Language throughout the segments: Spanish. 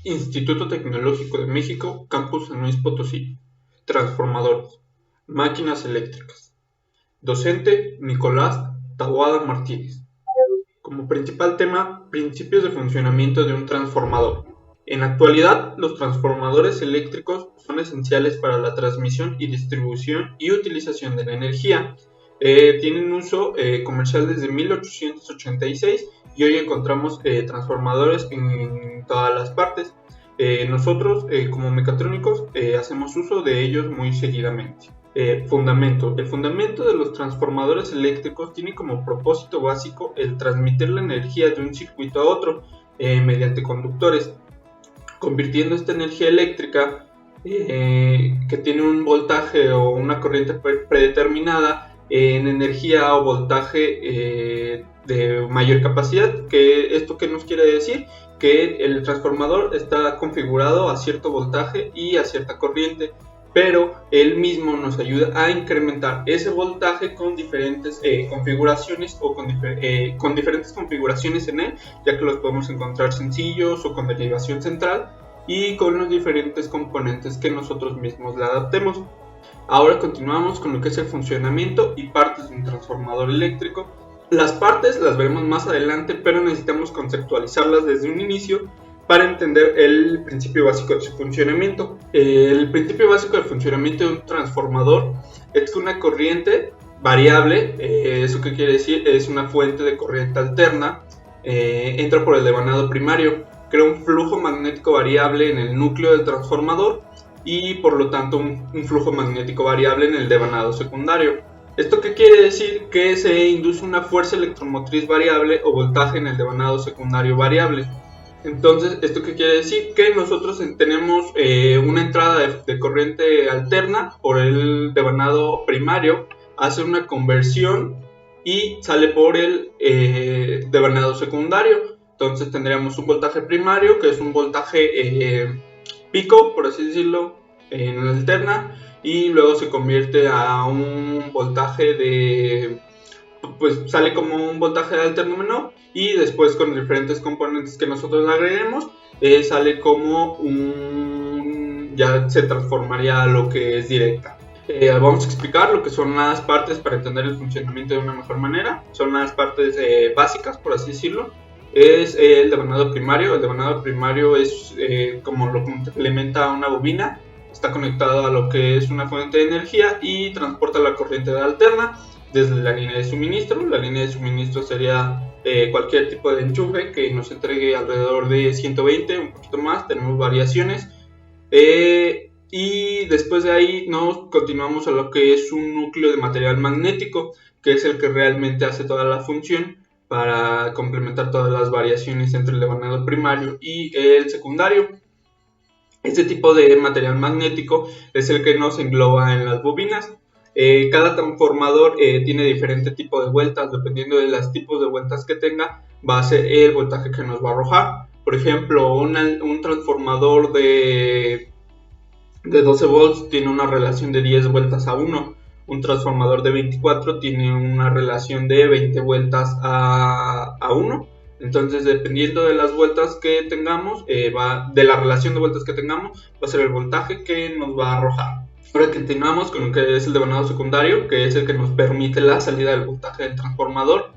Instituto Tecnológico de México, Campus San Luis Potosí. Transformadores. Máquinas eléctricas. Docente Nicolás Taboada Martínez. Como principal tema, principios de funcionamiento de un transformador. En la actualidad, los transformadores eléctricos son esenciales para la transmisión y distribución y utilización de la energía. Tienen uso comercial desde 1886 y hoy encontramos transformadores en todas las partes. Nosotros, como mecatrónicos, hacemos uso de ellos muy seguidamente. Fundamento. El fundamento de los transformadores eléctricos tiene como propósito básico el transmitir la energía de un circuito a otro mediante conductores, convirtiendo esta energía eléctrica que tiene un voltaje o una corriente predeterminada en energía o voltaje de mayor capacidad. ¿Esto qué nos quiere decir? Que el transformador está configurado a cierto voltaje y a cierta corriente, pero él mismo nos ayuda a incrementar ese voltaje con diferentes configuraciones o con diferentes configuraciones en él, ya que los podemos encontrar sencillos o con derivación central y con los diferentes componentes que nosotros mismos le adaptemos. Ahora continuamos con lo que es el funcionamiento y partes de un transformador eléctrico. Las partes las veremos más adelante, pero necesitamos conceptualizarlas desde un inicio para entender el principio básico de su funcionamiento. El principio básico del funcionamiento de un transformador es que una corriente variable, ¿eso qué quiere decir? Es una fuente de corriente alterna, entra por el devanado primario, crea un flujo magnético variable en el núcleo del transformador y por lo tanto un flujo magnético variable en el devanado secundario. ¿Esto qué quiere decir? Que se induce una fuerza electromotriz variable o voltaje en el devanado secundario variable. Entonces, ¿esto qué quiere decir? Que nosotros tenemos una entrada de corriente alterna por el devanado primario, hace una conversión y sale por el devanado secundario. Entonces tendríamos un voltaje primario, que es un voltaje pico, por así decirlo, en la alterna, y luego se convierte a un voltaje pues sale como un voltaje de alterno menor, y después con diferentes componentes que nosotros agreguemos sale como ya se transformaría a lo que es directa. Vamos a explicar lo que son las partes para entender el funcionamiento de una mejor manera. Son las partes básicas, por así decirlo. Es el devanado primario. El devanado primario es como lo complementa una bobina. Está conectado a lo que es una fuente de energía y transporta la corriente de alterna desde la línea de suministro. La línea de suministro sería cualquier tipo de enchufe que nos entregue alrededor de 120, un poquito más, tenemos variaciones. Y después de ahí nos continuamos a lo que es un núcleo de material magnético, que es el que realmente hace toda la función para complementar todas las variaciones entre el devanado primario y el secundario. Este tipo de material magnético es el que nos engloba en las bobinas. Cada transformador tiene diferente tipo de vueltas. Dependiendo de los tipos de vueltas que tenga, va a ser el voltaje que nos va a arrojar. Por ejemplo, un transformador de 12 volts tiene una relación de 10 vueltas a 1. Un transformador de 24 tiene una relación de 20 vueltas a 1. Entonces, dependiendo de las vueltas que tengamos, de la relación de vueltas que tengamos, va a ser el voltaje que nos va a arrojar. Ahora continuamos con lo que es el devanado secundario, que es el que nos permite la salida del voltaje del transformador,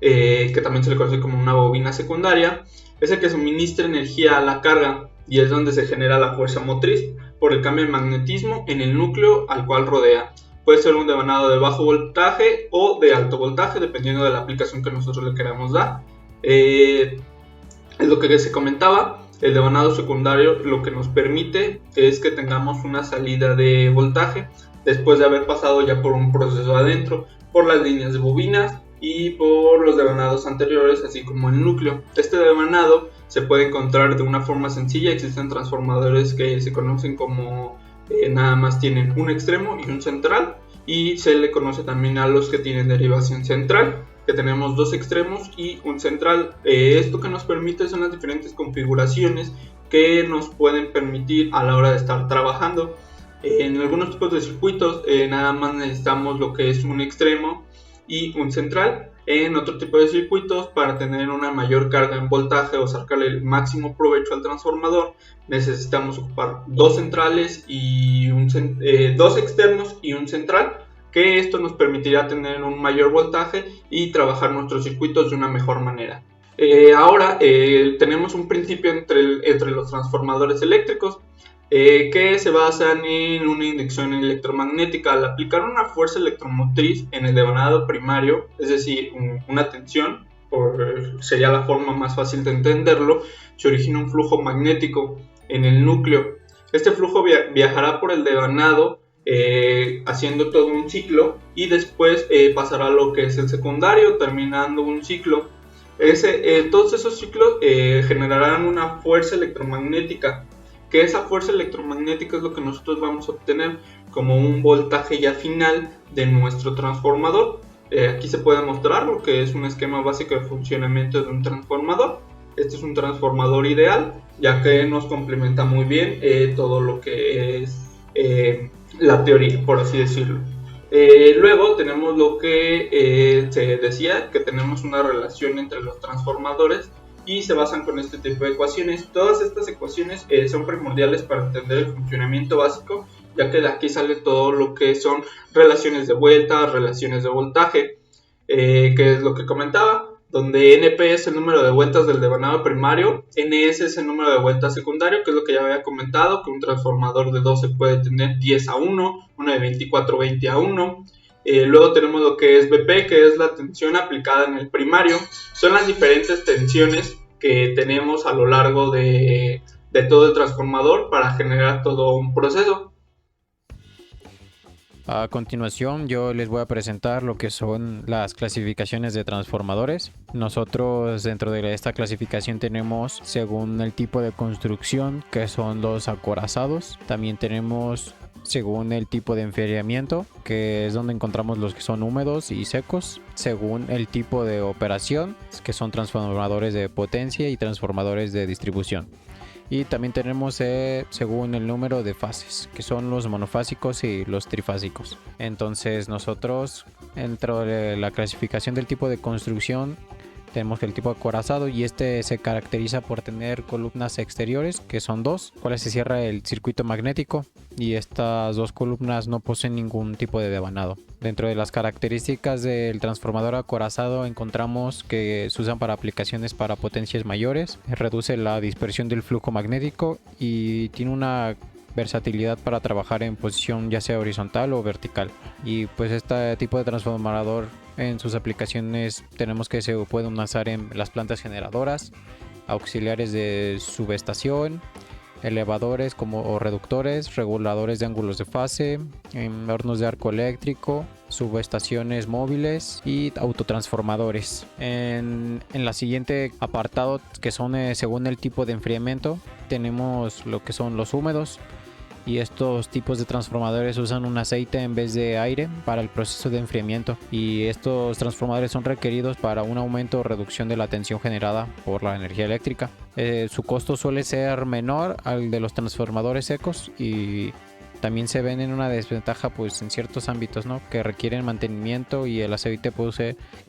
que también se le conoce como una bobina secundaria. Es el que suministra energía a la carga y es donde se genera la fuerza motriz por el cambio de magnetismo en el núcleo al cual rodea. Puede ser un devanado de bajo voltaje o de alto voltaje, dependiendo de la aplicación que nosotros le queramos dar. Es lo que se comentaba. El devanado secundario lo que nos permite es que tengamos una salida de voltaje después de haber pasado ya por un proceso adentro, por las líneas de bobinas y por los devanados anteriores, así como el núcleo. Este devanado se puede encontrar de una forma sencilla. Existen transformadores que se conocen como nada más tienen un extremo y un central, y se le conoce también a los que tienen derivación central, que tenemos dos extremos y un central. Esto que nos permite son las diferentes configuraciones que nos pueden permitir a la hora de estar trabajando. En algunos tipos de circuitos nada más necesitamos lo que es un extremo y un central, en otro tipo de circuitos. Para tener una mayor carga en voltaje o sacarle el máximo provecho al transformador, necesitamos ocupar dos centrales y dos externos y un central, que esto nos permitirá tener un mayor voltaje y trabajar nuestros circuitos de una mejor manera. Ahora tenemos un principio entre los transformadores eléctricos, que se basan en una inducción electromagnética. Al aplicar una fuerza electromotriz en el devanado primario, es decir, una tensión, sería la forma más fácil de entenderlo, se origina un flujo magnético en el núcleo. Este flujo viajará por el devanado, haciendo todo un ciclo, y después pasará a lo que es el secundario, terminando un ciclo. Todos esos ciclos generarán una fuerza electromagnética, que esa fuerza electromagnética es lo que nosotros vamos a obtener como un voltaje ya final de nuestro transformador. Aquí se puede mostrar lo que es un esquema básico de funcionamiento de un transformador. Este es un transformador ideal, ya que nos complementa muy bien todo lo que es la teoría, por así decirlo. Luego tenemos lo que se decía, que tenemos una relación entre los transformadores y se basan con este tipo de ecuaciones. Todas estas ecuaciones son primordiales para entender el funcionamiento básico, ya que de aquí sale todo lo que son relaciones de vuelta, relaciones de voltaje, que es lo que comentaba, donde NP es el número de vueltas del devanado primario, NS es el número de vueltas secundario, que es lo que ya había comentado, que un transformador de 12 puede tener 10 a 1, uno de 24 20 a 1. Luego tenemos lo que es BP, que es la tensión aplicada en el primario. Son las diferentes tensiones que tenemos a lo largo de todo el transformador para generar todo un proceso. A continuación yo les voy a presentar lo que son las clasificaciones de transformadores. Nosotros dentro de esta clasificación tenemos según el tipo de construcción, que son los acorazados. También tenemos según el tipo de enfriamiento, que es donde encontramos los que son húmedos y secos. Según el tipo de operación, que son transformadores de potencia y transformadores de distribución. Y también tenemos según el número de fases, que son los monofásicos y los trifásicos. Entonces nosotros dentro de la clasificación del tipo de construcción tenemos el tipo acorazado, y este se caracteriza por tener columnas exteriores, que son dos, cuales se cierra el circuito magnético, y estas dos columnas no poseen ningún tipo de devanado. Dentro de las características del transformador acorazado encontramos que se usan para aplicaciones para potencias mayores, reduce la dispersión del flujo magnético y tiene una versatilidad para trabajar en posición ya sea horizontal o vertical. Y pues este tipo de transformador en sus aplicaciones tenemos que se pueden usar en las plantas generadoras, auxiliares de subestación, elevadores o reductores, reguladores de ángulos de fase, en hornos de arco eléctrico, subestaciones móviles y autotransformadores. En la siguiente apartado, que son según el tipo de enfriamiento, tenemos lo que son los húmedos. Y estos tipos de transformadores usan un aceite en vez de aire para el proceso de enfriamiento, y estos transformadores son requeridos para un aumento o reducción de la tensión generada por la energía eléctrica. Su costo suele ser menor al de los transformadores secos, y también se ven en una desventaja pues en ciertos ámbitos, ¿no?, que requieren mantenimiento, y el aceite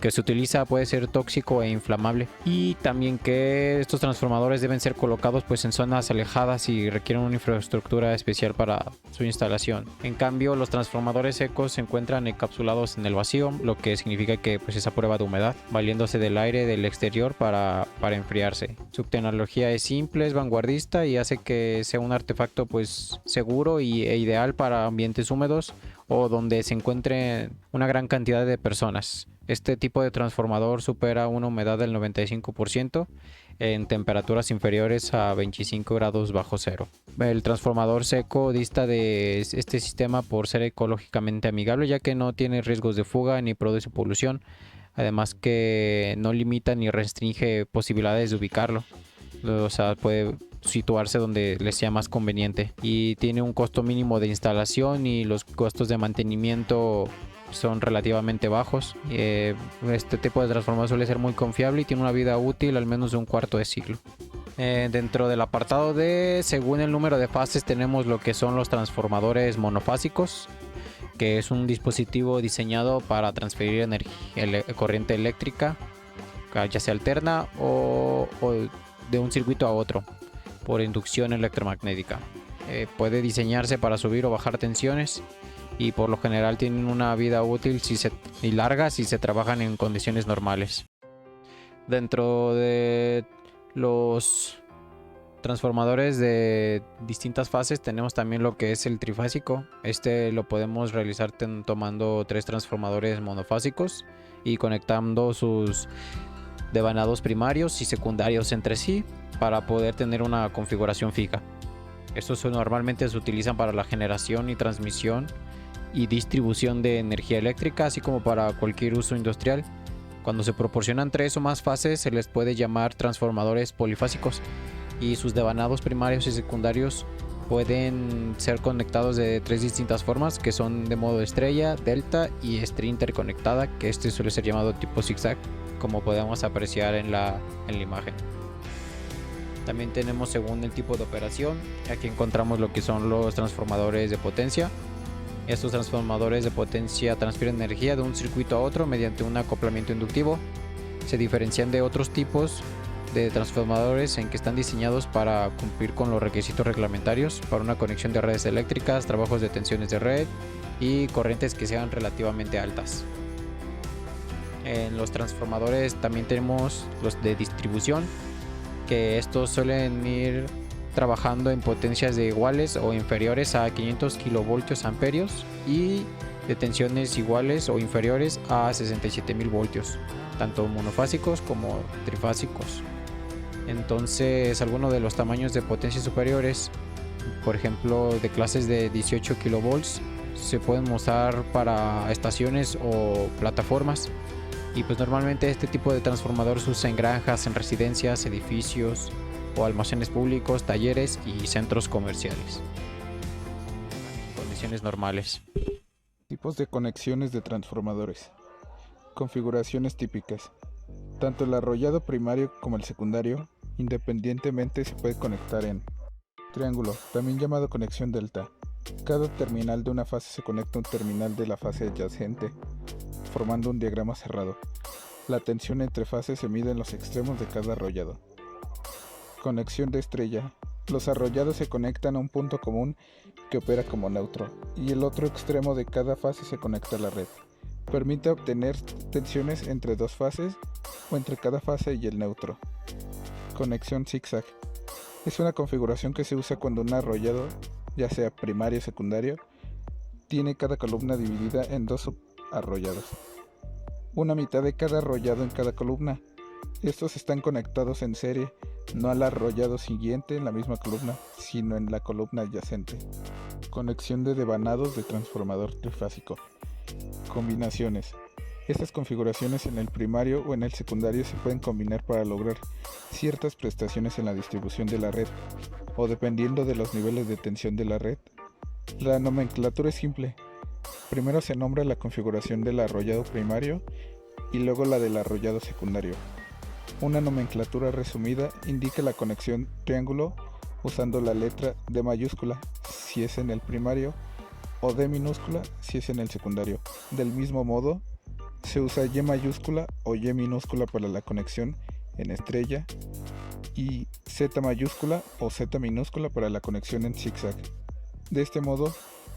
que se utiliza puede ser tóxico e inflamable. Y también que estos transformadores deben ser colocados pues en zonas alejadas y requieren una infraestructura especial para su instalación. En cambio, los transformadores secos se encuentran encapsulados en el vacío, lo que significa que pues es a prueba de humedad, valiéndose del aire del exterior para enfriarse. Su tecnología es simple, es vanguardista y hace que sea un artefacto pues seguro e ideal para ambientes húmedos o donde se encuentre una gran cantidad de personas. Este tipo de transformador supera una humedad del 95% en temperaturas inferiores a 25 grados bajo cero. El transformador seco dista de este sistema por ser ecológicamente amigable, ya que no tiene riesgos de fuga ni produce polución, además que no limita ni restringe posibilidades de ubicarlo. O sea, puede situarse donde les sea más conveniente, y tiene un costo mínimo de instalación y los costos de mantenimiento son relativamente bajos. Este tipo de transformador suele ser muy confiable y tiene una vida útil al menos de un cuarto de siglo. Dentro del apartado de según el número de fases tenemos lo que son los transformadores monofásicos, que es un dispositivo diseñado para transferir corriente eléctrica, ya sea alterna o de un circuito a otro por inducción electromagnética. Puede diseñarse para subir o bajar tensiones y por lo general tienen una vida útil y larga si se trabajan en condiciones normales. Dentro de los transformadores de distintas fases tenemos también lo que es el trifásico. Este lo podemos realizar tomando 3 transformadores monofásicos y conectando sus devanados primarios y secundarios entre sí para poder tener una configuración fija. Estos normalmente se utilizan para la generación y transmisión y distribución de energía eléctrica, así como para cualquier uso industrial. Cuando se proporcionan 3 o más fases se les puede llamar transformadores polifásicos y sus devanados primarios y secundarios pueden ser conectados de 3 distintas formas, que son de modo estrella, delta y estrella interconectada, que este suele ser llamado tipo zigzag, como podemos apreciar en la imagen. También tenemos, según el tipo de operación, aquí encontramos lo que son los transformadores de potencia. Estos transformadores de potencia transfieren energía de un circuito a otro mediante un acoplamiento inductivo. Se diferencian de otros tipos de transformadores en que están diseñados para cumplir con los requisitos reglamentarios para una conexión de redes eléctricas, trabajos de tensiones de red y corrientes que sean relativamente altas. En los transformadores también tenemos los de distribución, que estos suelen ir trabajando en potencias de iguales o inferiores a 500 kilovoltios amperios y de tensiones iguales o inferiores a 67.000 voltios, tanto monofásicos como trifásicos. Entonces, algunos de los tamaños de potencias superiores, por ejemplo de clases de 18 kilovolts, se pueden usar para estaciones o plataformas. Y pues normalmente este tipo de transformador se usa en granjas, en residencias, edificios o almacenes públicos, talleres y centros comerciales. Condiciones normales. Tipos de conexiones de transformadores. Configuraciones típicas. Tanto el arrollado primario como el secundario, independientemente, se puede conectar en triángulo, también llamado conexión delta. Cada terminal de una fase se conecta a un terminal de la fase adyacente, formando un diagrama cerrado. La tensión entre fases se mide en los extremos de cada arrollado. Conexión de estrella. Los arrollados se conectan a un punto común que opera como neutro, y el otro extremo de cada fase se conecta a la red. Permite obtener tensiones entre 2 fases o entre cada fase y el neutro. Conexión zigzag. Es una configuración que se usa cuando un arrollado, ya sea primario o secundario, tiene cada columna dividida en 2 subarrollados. Una mitad de cada arrollado en cada columna. Estos están conectados en serie, no al arrollado siguiente en la misma columna, sino en la columna adyacente. Conexión de devanados de transformador trifásico. Combinaciones. Estas configuraciones en el primario o en el secundario se pueden combinar para lograr ciertas prestaciones en la distribución de la red, o dependiendo de los niveles de tensión de la red. La nomenclatura es simple. Primero se nombra la configuración del arrollado primario y luego la del arrollado secundario. Una nomenclatura resumida indica la conexión triángulo usando la letra D mayúscula si es en el primario o D minúscula si es en el secundario. Del mismo modo, se usa Y mayúscula o Y minúscula para la conexión en estrella y Z mayúscula o Z minúscula para la conexión en zigzag. De este modo,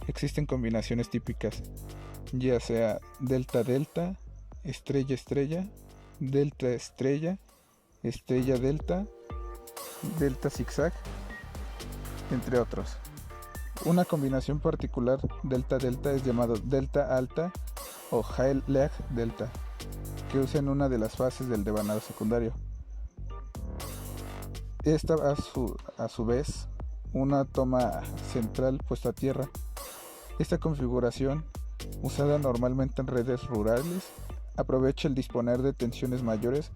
existen combinaciones típicas, ya sea delta-delta, estrella-estrella, delta-estrella, estrella-delta, delta-zigzag, entre otros. Una combinación particular delta-delta es llamado delta-alta o high-leg-delta, que usan una de las fases del devanado secundario. Esta a su vez una toma central puesta a tierra. Esta configuración, usada normalmente en redes rurales, aprovecha el disponer de tensiones mayores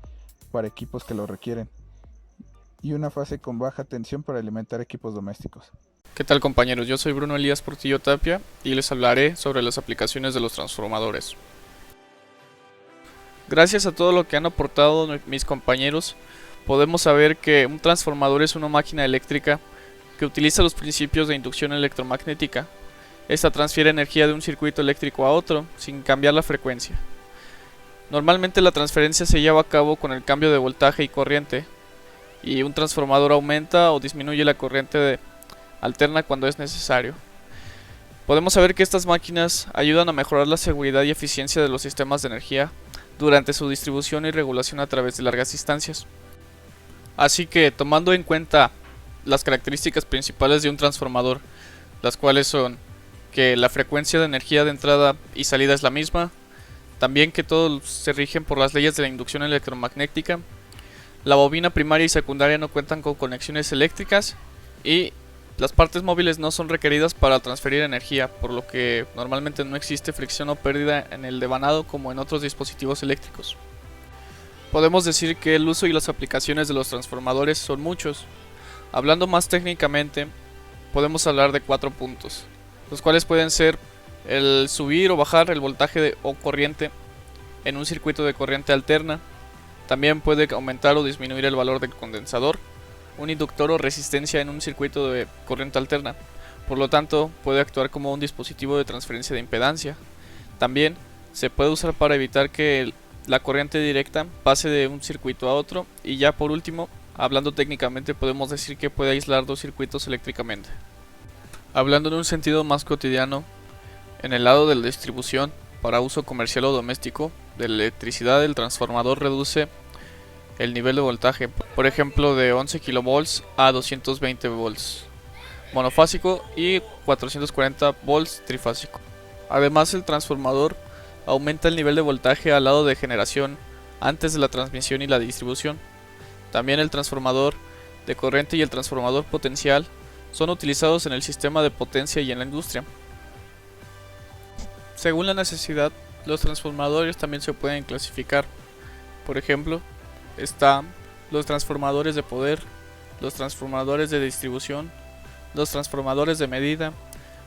para equipos que lo requieren y una fase con baja tensión para alimentar equipos domésticos. ¿Qué tal, compañeros? Yo soy Bruno Elías Portillo Tapia y les hablaré sobre las aplicaciones de los transformadores. Gracias a todo lo que han aportado mis compañeros, podemos saber que un transformador es una máquina eléctrica que utiliza los principios de inducción electromagnética Esta transfiere energía de un circuito eléctrico a otro sin cambiar la frecuencia. Normalmente la transferencia se lleva a cabo con el cambio de voltaje y corriente, y un transformador aumenta o disminuye la corriente alterna cuando es necesario. Podemos saber que estas máquinas ayudan a mejorar la seguridad y eficiencia de los sistemas de energía durante su distribución y regulación a través de largas distancias. Así que, tomando en cuenta las características principales de un transformador, las cuales son que la frecuencia de energía de entrada y salida es la misma, también que todos se rigen por las leyes de la inducción electromagnética, la bobina primaria y secundaria no cuentan con conexiones eléctricas y las partes móviles no son requeridas para transferir energía, por lo que normalmente no existe fricción o pérdida en el devanado como en otros dispositivos eléctricos. Podemos decir que el uso y las aplicaciones de los transformadores son muchos. Hablando más técnicamente, podemos hablar de 4 puntos, los cuales pueden ser el subir o bajar el voltaje o corriente en un circuito de corriente alterna. También puede aumentar o disminuir el valor del condensador, un inductor o resistencia en un circuito de corriente alterna. Por lo tanto, puede actuar como un dispositivo de transferencia de impedancia. También se puede usar para evitar que la corriente directa pase de un circuito a otro. Y ya por último, hablando técnicamente, podemos decir que puede aislar dos circuitos eléctricamente. Hablando en un sentido más cotidiano, en el lado de la distribución para uso comercial o doméstico de la electricidad, el transformador reduce el nivel de voltaje, por ejemplo de 11 kV a 220 volts monofásico y 440 volts trifásico. Además, el transformador aumenta el nivel de voltaje al lado de generación antes de la transmisión y la distribución. También el transformador de corriente y el transformador potencial son utilizados en el sistema de potencia y en la industria. Según la necesidad, los transformadores también se pueden clasificar. Por ejemplo, están los transformadores de poder, los transformadores de distribución, los transformadores de medida,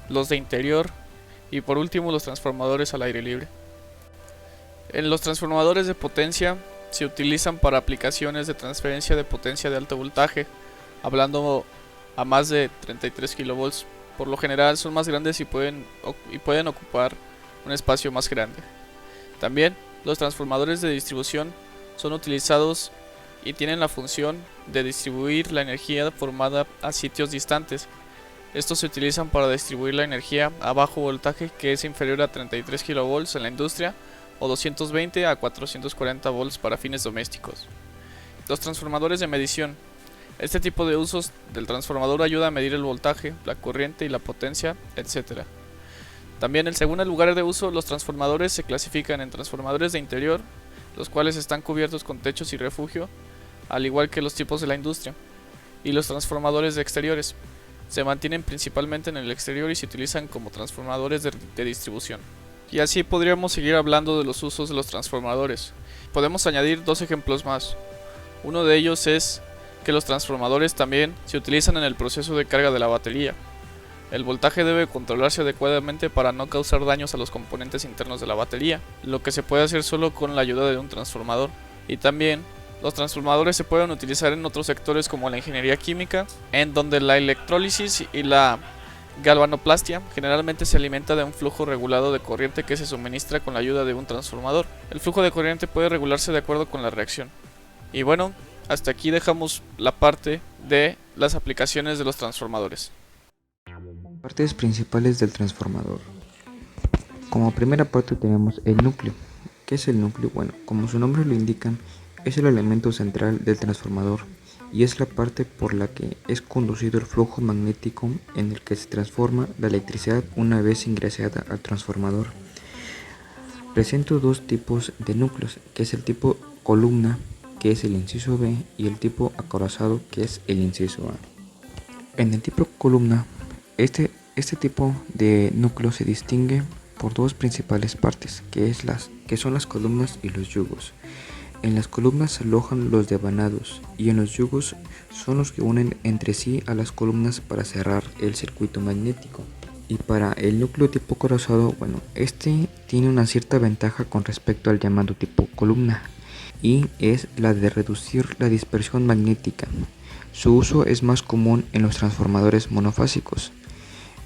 los de interior y por último los transformadores al aire libre. En los transformadores de potencia se utilizan para aplicaciones de transferencia de potencia de alto voltaje, hablando a más de 33 kV. Por lo general son más grandes y pueden ocupar un espacio más grande. También los transformadores de distribución son utilizados y tienen la función de distribuir la energía formada a sitios distantes. Estos se utilizan para distribuir la energía a bajo voltaje que es inferior a 33 kV en la industria o 220 a 440 volts para fines domésticos. Los transformadores de medición. Este tipo de usos del transformador ayuda a medir el voltaje, la corriente y la potencia, etc. También, según el lugar de uso, los transformadores se clasifican en transformadores de interior, los cuales están cubiertos con techos y refugio, al igual que los tipos de la industria, y los transformadores de exteriores. Se mantienen principalmente en el exterior y se utilizan como transformadores de distribución. Y así podríamos seguir hablando de los usos de los transformadores. Podemos añadir 2 ejemplos más. Uno de ellos es que los transformadores también se utilizan en el proceso de carga de la batería. El voltaje debe controlarse adecuadamente para no causar daños a los componentes internos de la batería, lo que se puede hacer solo con la ayuda de un transformador. Y también, los transformadores se pueden utilizar en otros sectores como la ingeniería química, en donde la electrólisis y la galvanoplastia generalmente se alimenta de un flujo regulado de corriente que se suministra con la ayuda de un transformador. El flujo de corriente puede regularse de acuerdo con la reacción. Y bueno, hasta aquí dejamos la parte de las aplicaciones de los transformadores. Partes principales del transformador. Como primera parte tenemos el núcleo. ¿Qué es el núcleo? Bueno, como su nombre lo indica, es el elemento central del transformador y es la parte por la que es conducido el flujo magnético en el que se transforma la electricidad una vez ingresada al transformador. Presento 2 tipos de núcleos, que es el tipo columna, que es el inciso B, y el tipo acorazado, que es el inciso A. En el tipo columna, este tipo de núcleo se distingue por 2 principales partes, que son las columnas y los yugos. En las columnas se alojan los devanados y en los yugos son los que unen entre sí a las columnas para cerrar el circuito magnético. Y para el núcleo tipo acorazado, bueno, este tiene una cierta ventaja con respecto al llamado tipo columna, y es la de reducir la dispersión magnética. Su uso es más común en los transformadores monofásicos.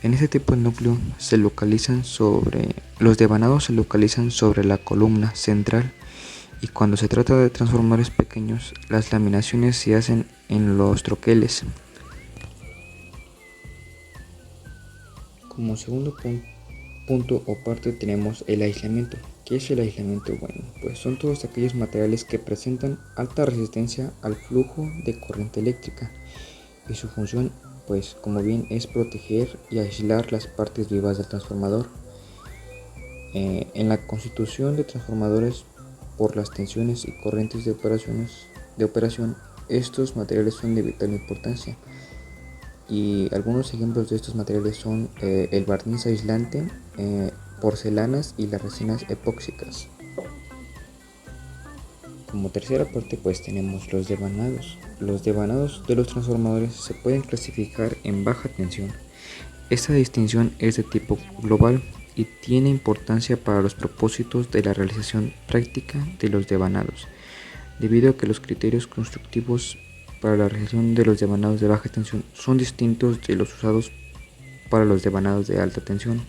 En este tipo de núcleo los devanados se localizan sobre la columna central, y cuando se trata de transformadores pequeños, las laminaciones se hacen en los troqueles. Como segundo punto o parte tenemos el aislamiento. ¿Qué es el aislamiento? Bueno, pues son todos aquellos materiales que presentan alta resistencia al flujo de corriente eléctrica, y su función, pues como bien, es proteger y aislar las partes vivas del transformador. En la constitución de transformadores por las tensiones y corrientes de operación, estos materiales son de vital importancia, y algunos ejemplos de estos materiales son el barniz aislante, porcelanas y las resinas epóxicas. Como tercera parte pues tenemos los devanados. Los devanados de los transformadores se pueden clasificar en baja tensión. Esta distinción es de tipo global y tiene importancia para los propósitos de la realización práctica de los devanados, debido a que los criterios constructivos para la realización de los devanados de baja tensión son distintos de los usados para los devanados de alta tensión.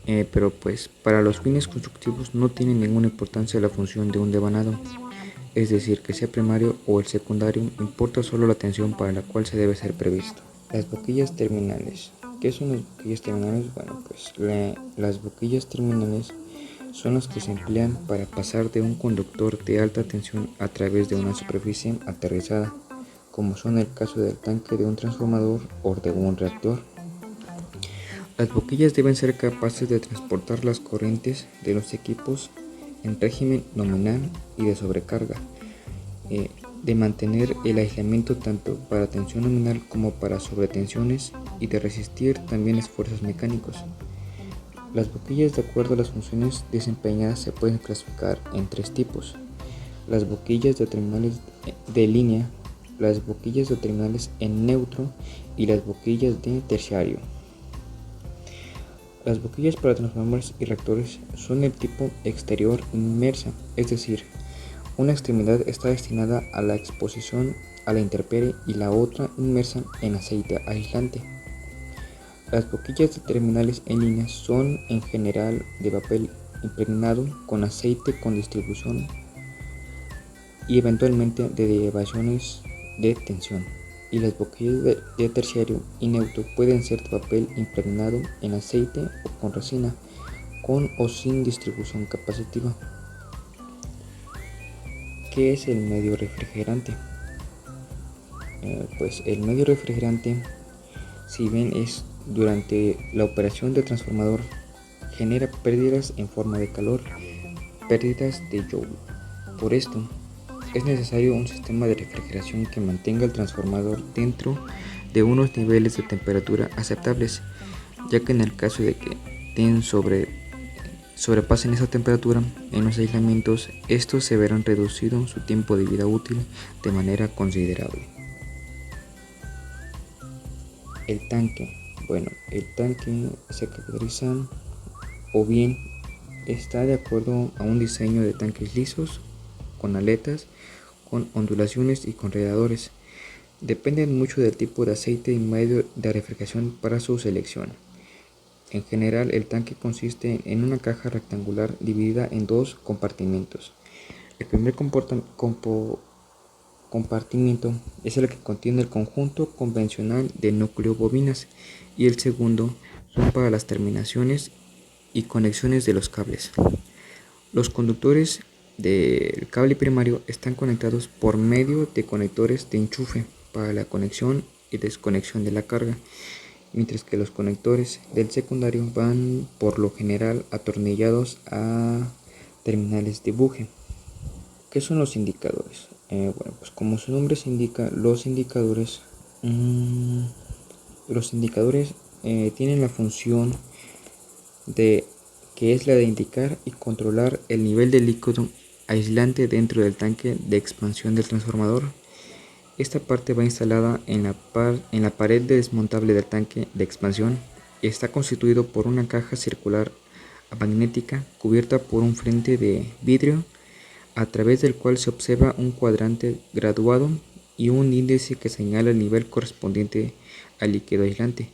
Pero pues para los fines constructivos no tiene ninguna importancia la función de un devanado, es decir, que sea primario o el secundario, importa solo la tensión para la cual se debe ser previsto. Las boquillas terminales. ¿Qué son las boquillas terminales? Bueno, pues las boquillas terminales son las que se emplean para pasar de un conductor de alta tensión a través de una superficie aterrizada, como son el caso del tanque de un transformador o de un reactor. Las boquillas deben ser capaces de transportar las corrientes de los equipos en régimen nominal y de sobrecarga, de mantener el aislamiento tanto para tensión nominal como para sobretensiones, y de resistir también esfuerzos mecánicos. Las boquillas, de acuerdo a las funciones desempeñadas, se pueden clasificar en tres tipos: las boquillas de terminales de línea, las boquillas de terminales en neutro y las boquillas de terciario. Las boquillas para transformadores y reactores son del tipo exterior inmersa, es decir, una extremidad está destinada a la exposición a la intemperie y la otra inmersa en aceite aislante. Las boquillas de terminales en línea son en general de papel impregnado con aceite con distribución y eventualmente de derivaciones de tensión. Y las boquillas de terciario y neutro pueden ser de papel impregnado en aceite o con resina, con o sin distribución capacitiva. ¿Qué es el medio refrigerante? Pues el medio refrigerante, si bien es durante la operación del transformador, genera pérdidas en forma de calor, pérdidas de Joule. Por esto, es necesario un sistema de refrigeración que mantenga el transformador dentro de unos niveles de temperatura aceptables, ya que en el caso de que sobrepasen esa temperatura en los aislamientos, estos se verán reducido su tiempo de vida útil de manera considerable. El tanque. Bueno, el tanque se caracteriza o bien está de acuerdo a un diseño de tanques lisos, con aletas, con ondulaciones y con radiadores. Dependen mucho del tipo de aceite y medio de refrigeración para su selección. En general, el tanque consiste en una caja rectangular dividida en dos compartimentos. El primer compartimiento es el que contiene el conjunto convencional de núcleo bobinas, y el segundo son para las terminaciones y conexiones de los cables. Los conductores del cable primario están conectados por medio de conectores de enchufe para la conexión y desconexión de la carga, mientras que los conectores del secundario van por lo general atornillados a terminales de buje. ¿Qué son los indicadores? Bueno, pues como su nombre se indica, los indicadores tienen la función que es la de indicar y controlar el nivel de líquido aislante dentro del tanque de expansión del transformador. Esta parte va instalada en la pared desmontable del tanque de expansión y está constituido por una caja circular magnética cubierta por un frente de vidrio, a través del cual se observa un cuadrante graduado y un índice que señala el nivel correspondiente al líquido aislante.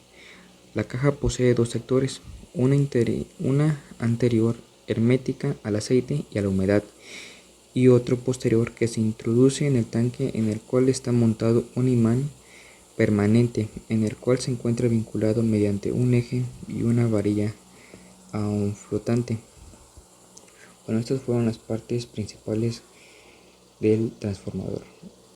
La caja posee dos sectores, una anterior hermética al aceite y a la humedad, y otro posterior que se introduce en el tanque, en el cual está montado un imán permanente, en el cual se encuentra vinculado mediante un eje y una varilla a un flotante. Bueno, estas fueron las partes principales del transformador.